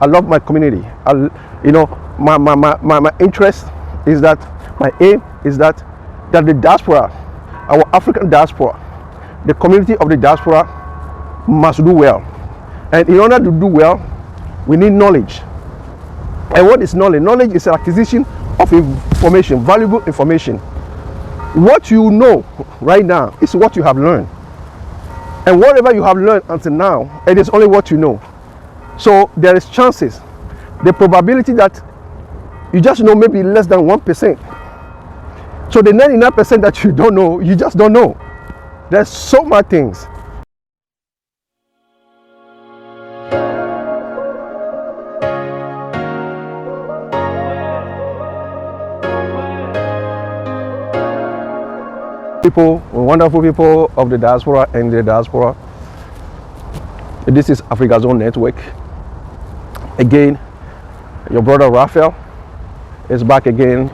I love my community. My interest is that, my aim is that the diaspora, our African diaspora, the community of the diaspora must do well. And in order to do well, we need knowledge. And what is knowledge? Knowledge is an acquisition of information, valuable information. What you know right now is what you have learned. And whatever you have learned until now, it is only what you know. So there is chances, the probability that you just know maybe less than 1%. So the 99% that you don't know, you just don't know. There's so much things. People, wonderful people of the diaspora and the diaspora. This is AfrigaZone Network. Again, your brother Raphael is back again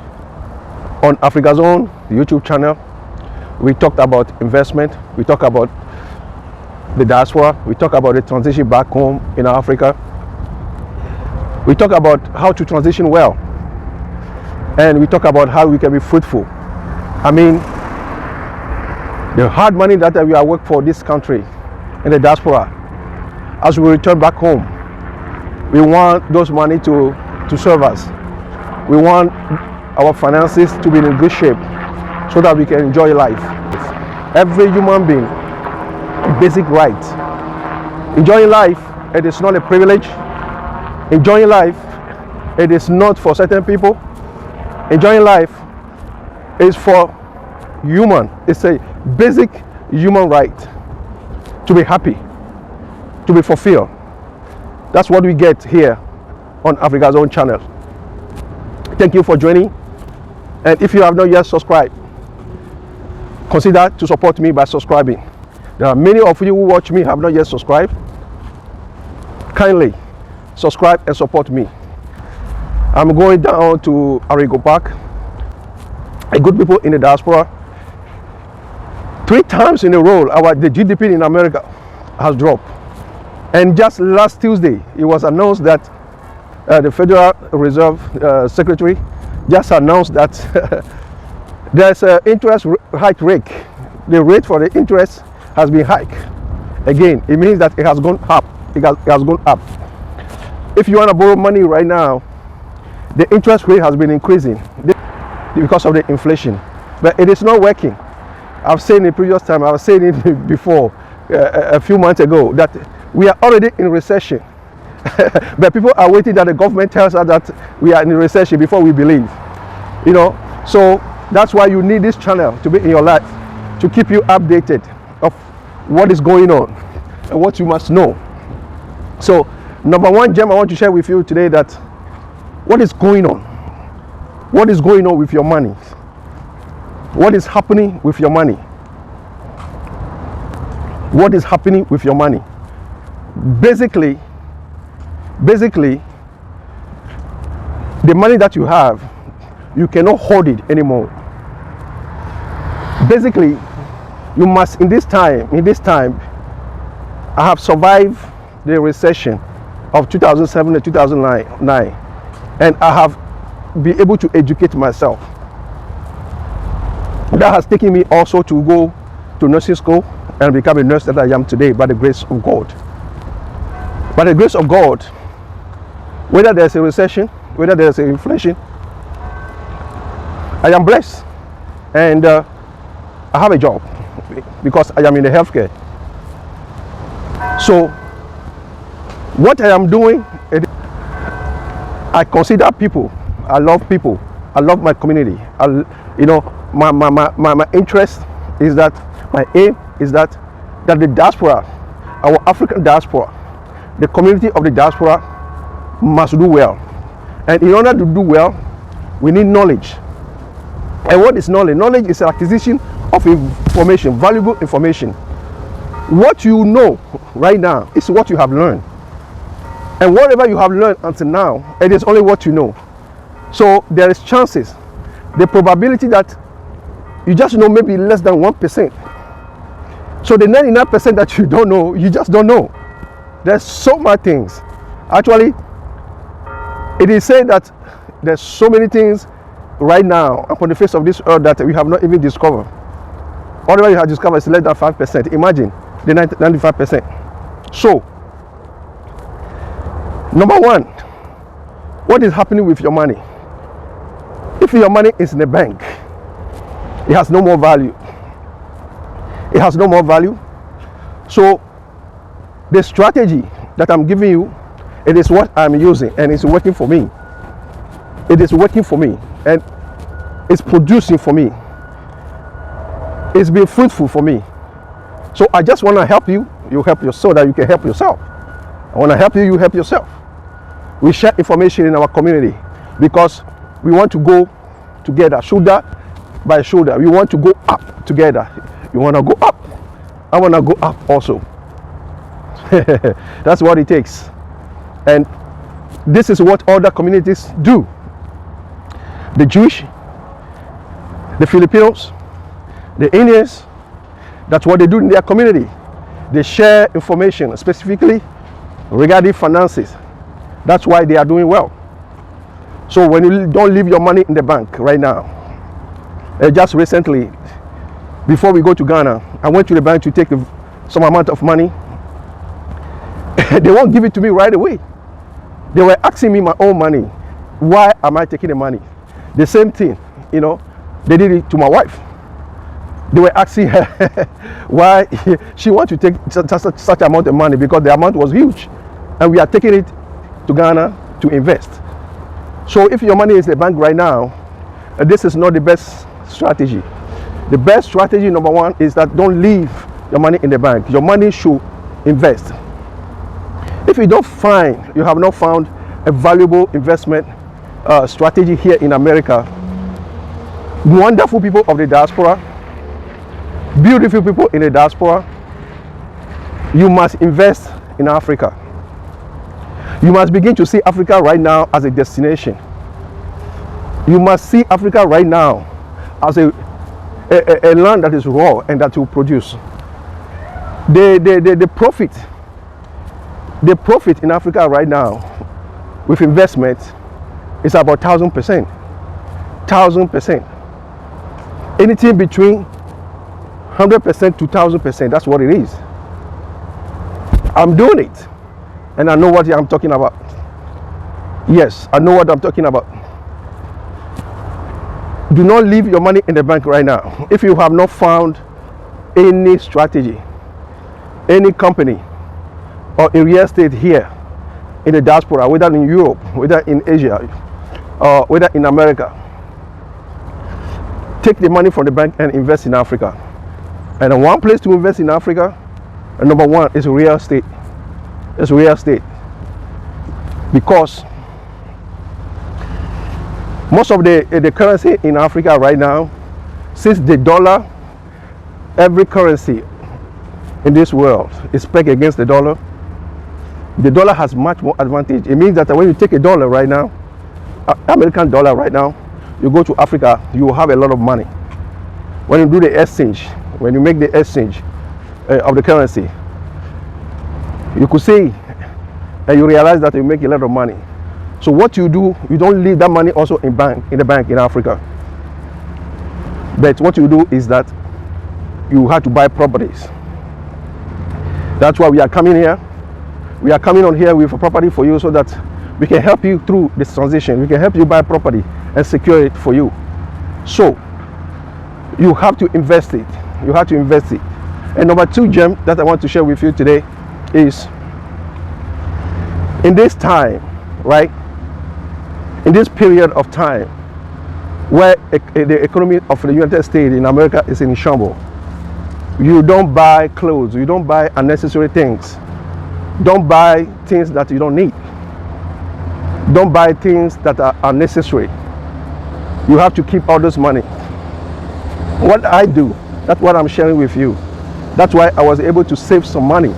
on AfrigaZone, the YouTube channel. We talked about investment, we talk about the diaspora, we talk about the transition back home in Africa. We talk about how to transition well, and we talk about how we can be fruitful. I mean, the hard money that we are working for this country in the diaspora, as we return back home, we want those money to serve us. We want our finances to be in good shape so that we can enjoy life. Every human being, basic right. Enjoying life, it is not a privilege. Enjoying life, it is not for certain people. Enjoying life is for human. It's a basic human right to be happy, to be fulfilled. That's what we get here on AfrigaZone channel. Thank you for joining, and if you have not yet subscribed, consider to support me by subscribing. There are many of you who watch me have not yet subscribed. Kindly subscribe and support me. I'm going down to Arrigo Park. A good people in the diaspora. 3 times in a row, the GDP in America has dropped. And just last Tuesday, it was announced that the Federal Reserve Secretary just announced that there's an interest hike rate. The rate for the interest has been hiked. Again, it means that it has gone up. It has gone up. If you want to borrow money right now, the interest rate has been increasing because of the inflation. But it is not working. I've said in the previous time, I was saying it before, a few months ago, that we are already in recession. But people are waiting that the government tells us that we are in recession before we believe. So that's why you need this channel to be in your life, to keep you updated of what is going on and what you must know. So number one gem I want to share with you today, that what is going on? What is going on with your money? What is happening with your money? What is happening with your money? Basically, the money that you have, you cannot hold it anymore. Basically, you must, in this time, I have survived the recession of 2007 and 2009, and I have been able to educate myself. That has taken me also to go to nursing school and become a nurse that I am today by the grace of God. By the grace of God, whether there's a recession, whether there's an inflation, I am blessed, and I have a job because I am in the healthcare. So what I am doing, I consider people. I love people. I love my community. My interest is that, my aim is that the diaspora, our African diaspora, the community of the diaspora must do well. And in order to do well, we need knowledge. And what is knowledge? Knowledge is an acquisition of information, valuable information. What you know right now is what you have learned. And whatever you have learned until now, it is only what you know. So there is chances, the probability that you just know maybe less than 1%. So the 99% that you don't know, you just don't know. There's so much things. Actually, It is said that there's so many things right now upon the face of this earth that we have not even discovered. Whatever you have discovered is less than 5%. Imagine the 95%. So, number one, what is happening with your money? If your money is in the bank, it has no more value. It has no more value. So, the strategy that I'm giving you, it is what I'm using, and it's working for me. It is working for me, and it's producing for me. It's been fruitful for me. So I just want to help you. You help yourself so that you can help yourself. I want to help you. You help yourself. We share information in our community because we want to go together, shoulder by shoulder. We want to go up together. You want to go up. I want to go up also. That's what it takes. And this is what other communities do. The Jewish, the Filipinos, the Indians, that's what they do in their community. They share information specifically regarding finances. That's why they are doing well. So when you don't leave your money in the bank right now, just recently, before we go to Ghana, I went to the bank to take some amount of money. They won't give it to me right away. They were asking me my own money. Why am I taking the money? The same thing, you know, they did it to my wife. They were asking her why she wants to take such amount of money, because the amount was huge. And we are taking it to Ghana to invest. So if your money is in the bank right now, this is not the best strategy. The best strategy, number one, is that don't leave your money in the bank. Your money should invest. If you have not found a valuable investment strategy here in America, wonderful people of the diaspora, beautiful people in the diaspora, you must invest in Africa. You must begin to see Africa right now as a destination. You must see Africa right now as a land that is raw and that will produce. The profit in Africa right now with investment is about 1,000%. 1,000%. Anything between 100% to 1,000%, that's what it is. I'm doing it, and I know what I'm talking about. Yes, I know what I'm talking about. Do not leave your money in the bank right now. If you have not found any strategy, any company, or in real estate here in the diaspora, whether in Europe, whether in Asia, or whether in America, take the money from the bank and invest in Africa. And one place to invest in Africa, number one, is real estate. It's real estate. Because most of the currency in Africa right now, since the dollar, every currency in this world is pegged against the dollar has much more advantage. It means that when you take a dollar right now, American dollar right now, you go to Africa, you will have a lot of money. When you do the exchange, when you make the exchange of the currency, you could see and you realize that you make a lot of money. So what you do, you don't leave that money also in the bank in Africa. But what you do is that you have to buy properties. That's why we are coming here. We are coming on here with a property for you so that we can help you through this transition. We can help you buy property and secure it for you. So you have to invest it. You have to invest it. And number two gem that I want to share with you today is, in this time, right? In this period of time where the economy of the United States in America is in shambles, you don't buy clothes, you don't buy unnecessary things. Don't buy things that you don't need. Don't buy things that are unnecessary. You have to keep all this money. What I do, that's what I'm sharing with you. That's why I was able to save some money,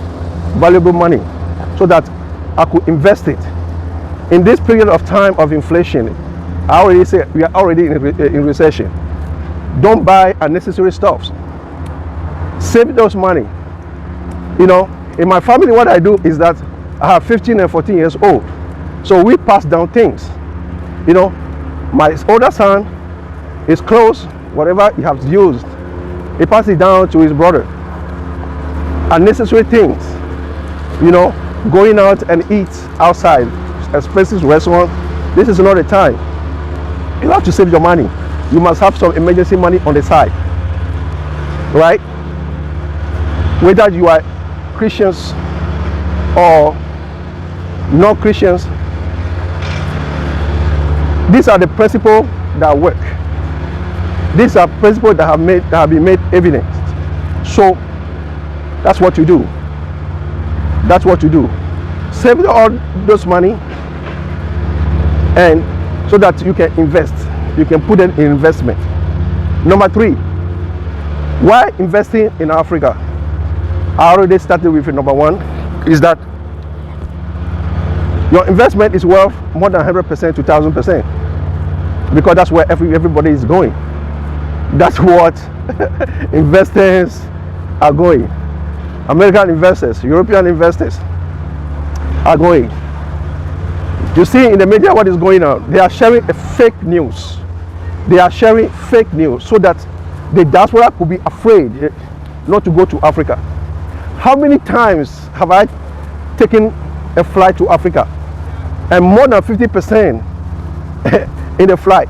valuable money, so that I could invest it. In this period of time of inflation, I already said we are already in recession. Don't buy unnecessary stuff. Save those money. You know, in my family, what I do is that I have 15 and 14 years old. So we pass down things. You know, my older son is close, whatever he has used, he passes it down to his brother. Unnecessary things, you know, going out and eat outside, expensive restaurant. This is not the time. You have to save your money. You must have some emergency money on the side, right? Whether you are Christians or not Christians, these are the principles that work. These are principles that have been made evident. So that's what you do. That's what you do. Save all those money, and so that you can invest. You can put it in investment. Number 3, why investing in Africa? I already started with number 1, is that your investment is worth more than 100% to 1000%, because that's where everybody is going. That's what investors are going. American investors, European investors are going. You see in the media what is going on. They are sharing a fake news. They are sharing fake news so that the diaspora could be afraid not to go to Africa. How many times have I taken a flight to Africa, and more than 50% in the flight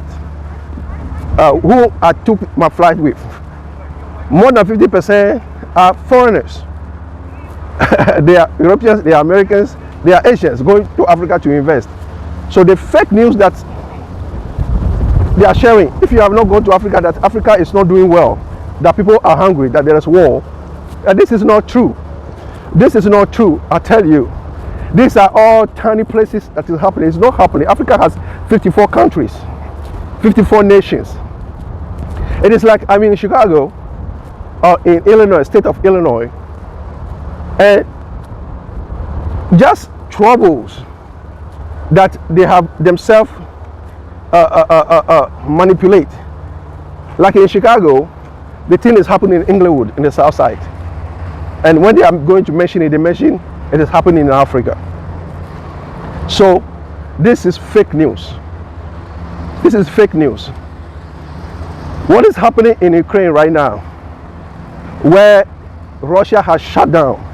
who I took my flight with, more than 50% are foreigners. They are Europeans, they are Americans, they are Asians going to Africa to invest. So the fake news that they are sharing, if you have not gone to Africa, that Africa is not doing well, that people are hungry, that there is war, this is not true. This is not true, I tell you. These are all tiny places that is happening. It's not happening. Africa has 54 countries, 54 nations. It is like I'm in Chicago, or in Illinois, state of Illinois, and just troubles that they have themselves manipulate. Like in Chicago, the thing is happening in Inglewood in the south side, and when they are going to mention it, they mention it is happening in Africa. So this is fake news. This is fake news. What is happening in Ukraine right now, where Russia has shut down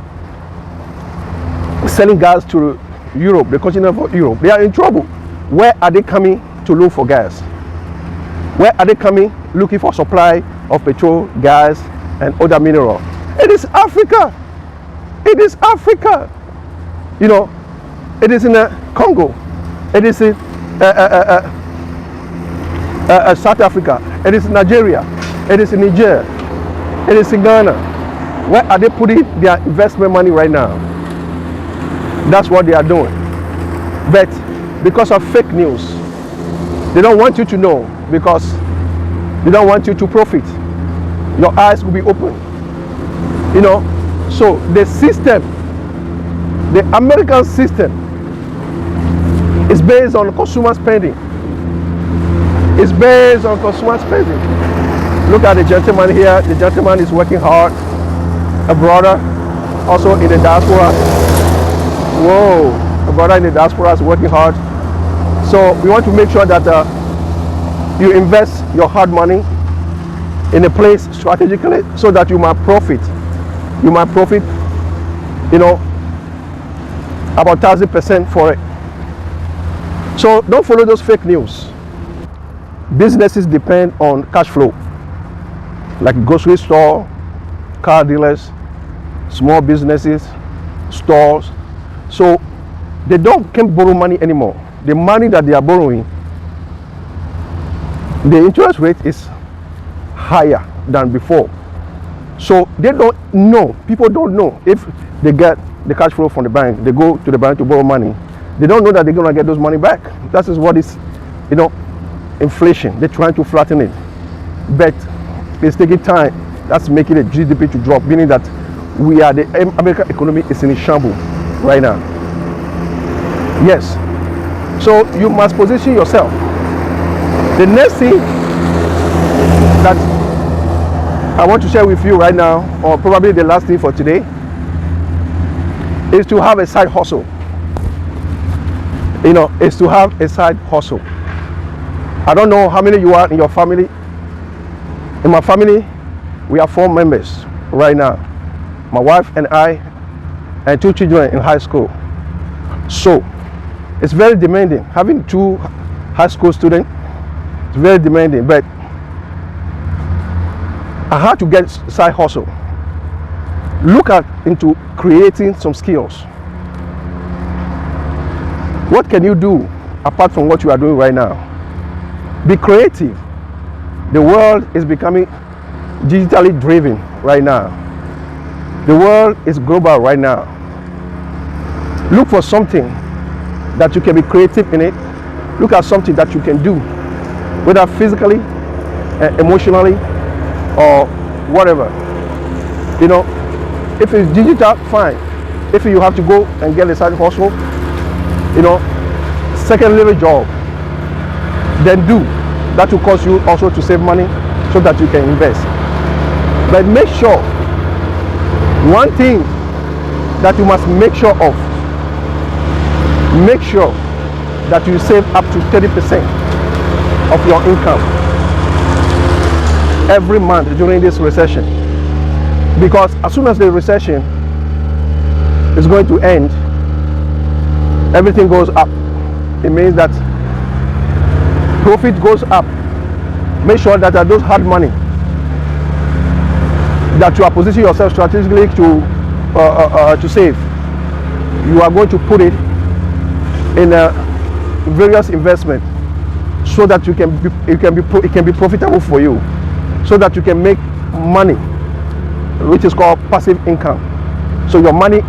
selling gas to Europe, the continent of Europe? They are in trouble. Where are they coming to look for gas? Where are they coming looking for supply of petrol, gas, and other mineral? It is Africa. It is Africa. You know, it is in Congo. It is in South Africa. It is in Nigeria. It is in Niger. It is in Ghana. Where are they putting their investment money right now? That's what they are doing. But because of fake news, they don't want you to know, because they don't want you to profit. Your eyes will be open. You know, so the system, the American system, is based on consumer spending. It's based on consumer spending. Look at the gentleman here. The gentleman is working hard. A brother also in the diaspora. Whoa, a brother in the diaspora is working hard. So we want to make sure that you invest your hard money in a place strategically, so that you might profit. You might profit, you know, about 1000% for it. So don't follow those fake news. Businesses depend on cash flow, like grocery store, car dealers, small businesses, stores. So they can't borrow money anymore. The money that they are borrowing, the interest rate is higher than before. So they don't know, people don't know if they get the cash flow from the bank, they go to the bank to borrow money, they don't know that they're going to get those money back. That is what is, you know, inflation. They're trying to flatten it, but it's taking time. That's making the GDP to drop, meaning that the American economy is in a shambles right now. Yes, so you must position yourself. The next thing that I want to share with you right now, or probably the last thing for today, is to have a side hustle. is to have a side hustle. I don't know how many you are in your family. In my family, we are 4 members right now. My wife and I, and 2 children in high school. So it's very demanding. Having 2 high school students, it's very demanding. But I had to get side hustle. Look into creating some skills. What can you do apart from what you are doing right now? Be creative. The world is becoming digitally driven right now. The world is global right now. Look for something that you can be creative in it. Look at something that you can do, whether physically, emotionally, or whatever. If it's digital, fine. If you have to go and get a side hustle, second level job, then do. That will cause you also to save money so that you can invest. But make sure, one thing that you must make sure of, make sure that you save up to 30% of your income every month during this recession. Because as soon as the recession is going to end, everything goes up. It means that profit goes up. Make sure that those hard money that you are positioning yourself strategically to save, you are going to put it in various investments so that it can be profitable for you, so that you can make money, which is called passive income. So your money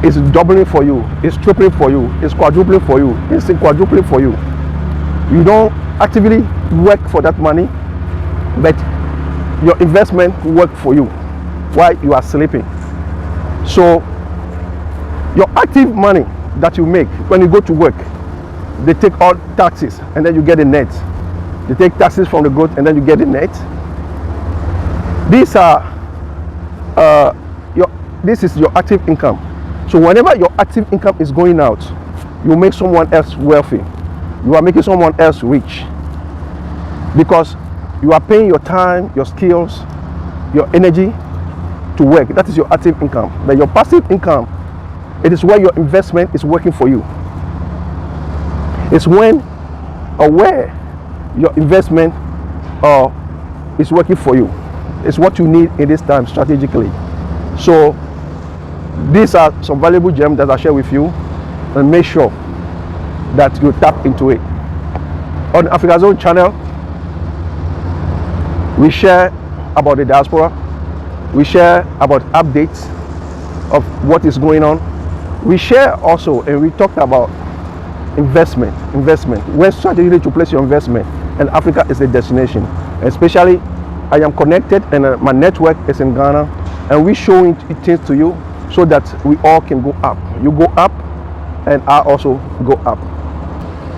is doubling for you, it's tripling for you, it's quadrupling for you, it's quadrupling for you. You don't actively work for that money, but your investment will work for you while you are sleeping. So your active money that you make when you go to work, they take all taxes and then you get a net. They take taxes from the growth and then you get a net. These are this is your active income. So whenever your active income is going out, you make someone else wealthy. You are making someone else rich, because you are paying your time, your skills, your energy to work. That is your active income. But your passive income, it is where your investment is working for you. It's when or where your investment is working for you. It's what you need in this time strategically. So these are some valuable gems that I share with you, and make sure that you tap into it. On AfrigaZone channel, we share about the diaspora. We share about updates of what is going on. We share also, and we talked about investment, where strategically to place your investment, and Africa is the destination. Especially, I am connected, and my network is in Ghana, and we showing things to you so that we all can go up. You go up, and I also go up.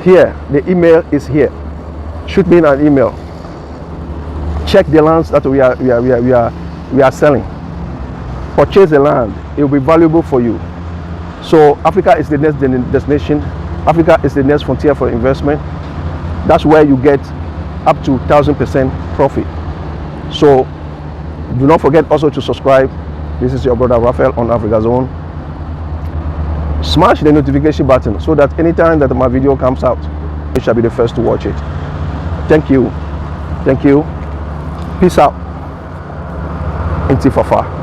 Here, the email is here. Shoot me an email. Check the lands that we are selling. Purchase the land. It will be valuable for you. So Africa is the next destination. Africa is the next frontier for investment. That's where you get up to 1,000% profit. So do not forget also to subscribe. This is your brother Raphael on AfrigaZone. Smash the notification button so that anytime that my video comes out, you shall be the first to watch it. Thank you. Thank you. Peace out. Intifafa.